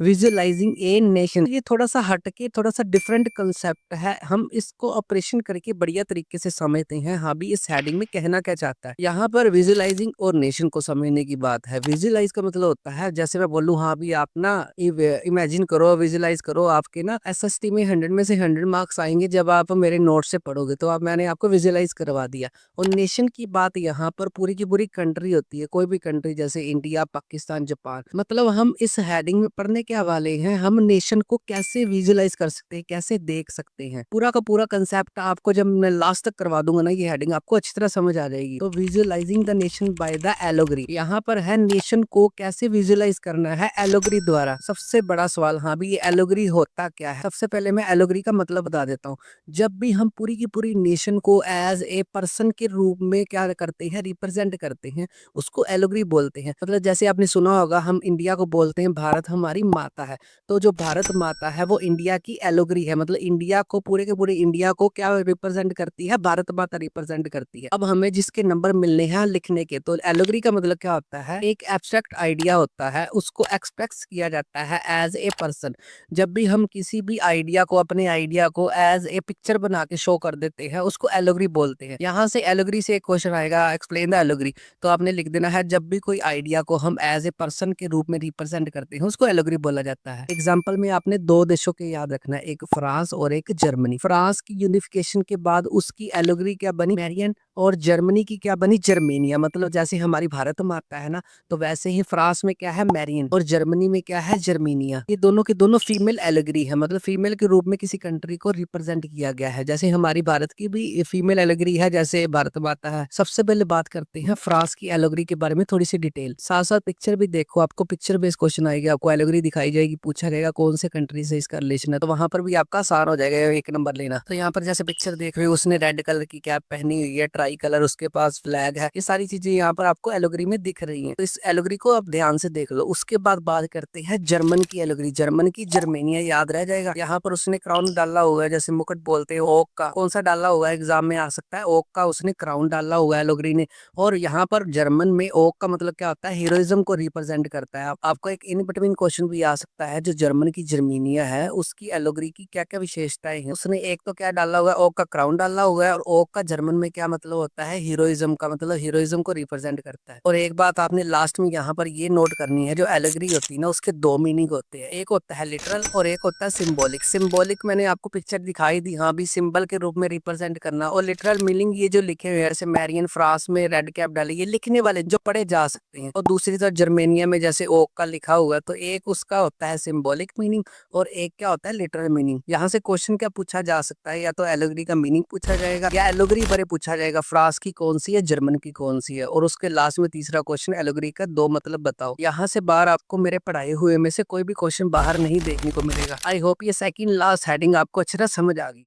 Visualising a nation, ये थोड़ा-सा हटके थोड़ा-सा डिफरेंट कांसेप्ट है। हम इसको ऑपरेशन करके बढ़िया तरीके से समझते हैं। हाँ भी इस हेडिंग में कहना क्या चाहता है। यहाँ पर विजुअलाइजिंग और नेशन को समझने की बात है। विजुअलाइज का मतलब होता है जैसे मैं बोलूँ हाँ भी आप ना इमेजिन करो, विजुअलाइज करो, आपके ना एसएसटी में 100 में से 100 मार्क्स आएँगे जब आप मेरे नोट से पढ़ोगे। तो अब मैंने आपको विजुअलाइज करवा दिया। और नेशन की बात यहाँ पर पूरी की पूरी कंट्री होती है। कोई भी कंट्री जैसे इंडिया, पाकिस्तान, जापान, मतलब हम इस हेडिंग में पढ़ने क्या वाले हैं, हम नेशन को कैसे विजुअलाइज कर सकते हैं, कैसे देख सकते हैं। पूरा का पूरा कंसेप्ट आपको जब मैं लास्ट तक करवा दूंगा ना, ये हेडिंग आपको अच्छी तरह समझ आ जाएगी। तो visualizing the nation by the allegory, यहाँ पर है नेशन को कैसे विजुअलाइज करना है एलोग्री द्वारा। सबसे बड़ा सवाल, हाँ भी ये एलोग्री होता क्या है। सबसे पहले मैं एलोग्री का मतलब बता देता हूँ। जब भी हम पूरी की पूरी नेशन को एज ए पर्सन के रूप में क्या करते हैं, रिप्रेजेंट करते हैं, उसको एलोग्री बोलते हैं। मतलब जैसे आपने सुना होगा, हम इंडिया को बोलते हैं भारत हमारी माता है। तो जो भारत माता है वो इंडिया की एलोग्री है। मतलब इंडिया को, पूरे के पूरे इंडिया को क्या रिप्रेजेंट करती है, भारत माता रिप्रेजेंट करती है। अब हमें जिसके नंबर मिलने हैं लिखने के, तो एलोग्री का मतलब क्या होता है, एक एब्स्ट्रैक्ट आइडिया होता है, उसको एक्सप्रेस किया जाता है एज ए पर्सन। जब भी हम किसी भी आइडिया को, अपने आइडिया को एज ए पिक्चर बना के शो कर देते हैं, उसको एलोग्री बोलते हैं। यहाँ से एलोग्री से एक क्वेश्चन आएगा, एक्सप्लेन द एलोग्री। तो आपने लिख देना है, जब भी कोई आइडिया को हम एज ए पर्सन के रूप में रिप्रेजेंट करते हैं, उसको एलोग्री बोला जाता है। एग्जाम्पल में आपने दो देशों के याद रखना है, एक फ्रांस और एक जर्मनी। फ्रांस की यूनिफिकेशन के बाद उसकी एलोग्री क्या बनी, मैरियन, और जर्मनी की क्या बनी, जर्मेनिया। मतलब जैसे हमारी भारत माता है ना, तो वैसे ही फ्रांस में क्या है, मैरियन, और जर्मनी में क्या है, जर्मीनिया। ये दोनों के दोनों फीमेल एलोग्री है, मतलब फीमेल के रूप में किसी कंट्री को रिप्रेजेंट किया गया है। जैसे हमारी भारत की भी फीमेल एलोग्री है, जैसे भारत माता है। सबसे पहले बात करते हैं फ्रांस की एलोग्री के बारे में, थोड़ी सी डिटेल। साथ साथ पिक्चर भी देखो, आपको पिक्चर बेस्ड क्वेश्चन आएगा, आपको एलोग्री दिखाई जाएगी, पूछा जाएगा कौन से कंट्री से इसका रिलेशन है, तो वहां पर भी आपका आसान हो जाएगा एक नंबर लेना। तो यहाँ पर जैसे पिक्चर देख रहे हो, उसने रेड कलर की कैप पहनी हुई है, ट्राई कलर उसके पास फ्लैग है, ये सारी चीजें यहाँ पर आपको एलोग्री में दिख रही हैं। तो इस एलोग्री को आप ध्यान से देख लो। उसके बाद बात करते हैं जर्मन की एलोग्री। जर्मन की जर्मेनिया याद रह जाएगा। यहाँ पर उसने क्राउन डाला हुआ है, जैसे मुकुट बोलते हैं, ओक का। कौन सा डाला हुआ है, एग्जाम में आ सकता है, ओक का उसने क्राउन डाला हुआ है एलोग्री ने। और यहाँ पर जर्मन में ओक का मतलब क्या होता है, हीरोइज्म को रिप्रेजेंट करता है। आपको एक इन बिटवीन क्वेश्चन भी आ सकता है, जो जर्मन की जर्मीनिया है उसकी एलोग्री की क्या क्या विशेषताएं हैं। उसने एक तो क्या डाला हुआ है, ओक का क्राउन डाला हुआ है, और ओक का जर्मन में क्या मतलब होता है, हीरोइज्म का, मतलब हीरोइज्म को रिप्रेजेंट करता है। और एक बात आपने लास्ट में यहाँ पर ये नोट करनी है, जो एलोग्री होती है ना, उसके दो मीनिंग होते हैं, एक होता है लिटरल और एक होता है सिंबॉलिक। सिंबॉलिक मैंने आपको पिक्चर दिखाई दी, हाँ भी सिंबल के रूप में रिप्रेजेंट करना। और लिटरल मीनिंग ये जो लिखे हुए हैं, जैसे मैरियन फ्रांस में रेड कैप डाली, ये लिखने वाले जो पढ़े जा सकते हैं। और दूसरी तरफ जर्मेनिया में जैसे ओक का लिखा हुआ है, तो एक उसका होता है सिंबॉलिक मीनिंग और एक क्या होता है, लिटरल मीनिंग। यहाँ से क्वेश्चन क्या पूछा जा सकता है, या तो एलोग्री का मीनिंग पूछा जाएगा, या एलोग्री बारे पूछा जाएगा, फ्रांस की कौन सी है, जर्मन की कौन सी है। और उसके लास्ट में तीसरा क्वेश्चन, एलोग्री का दो मतलब बताओ। यहाँ से बाहर आपको मेरे पढ़ाए हुए में से कोई भी क्वेश्चन बाहर नहीं देखने को मिलेगा। आई होप ये सेकंड लास्ट हेडिंग आपको अच्छी तरह समझ आ गई।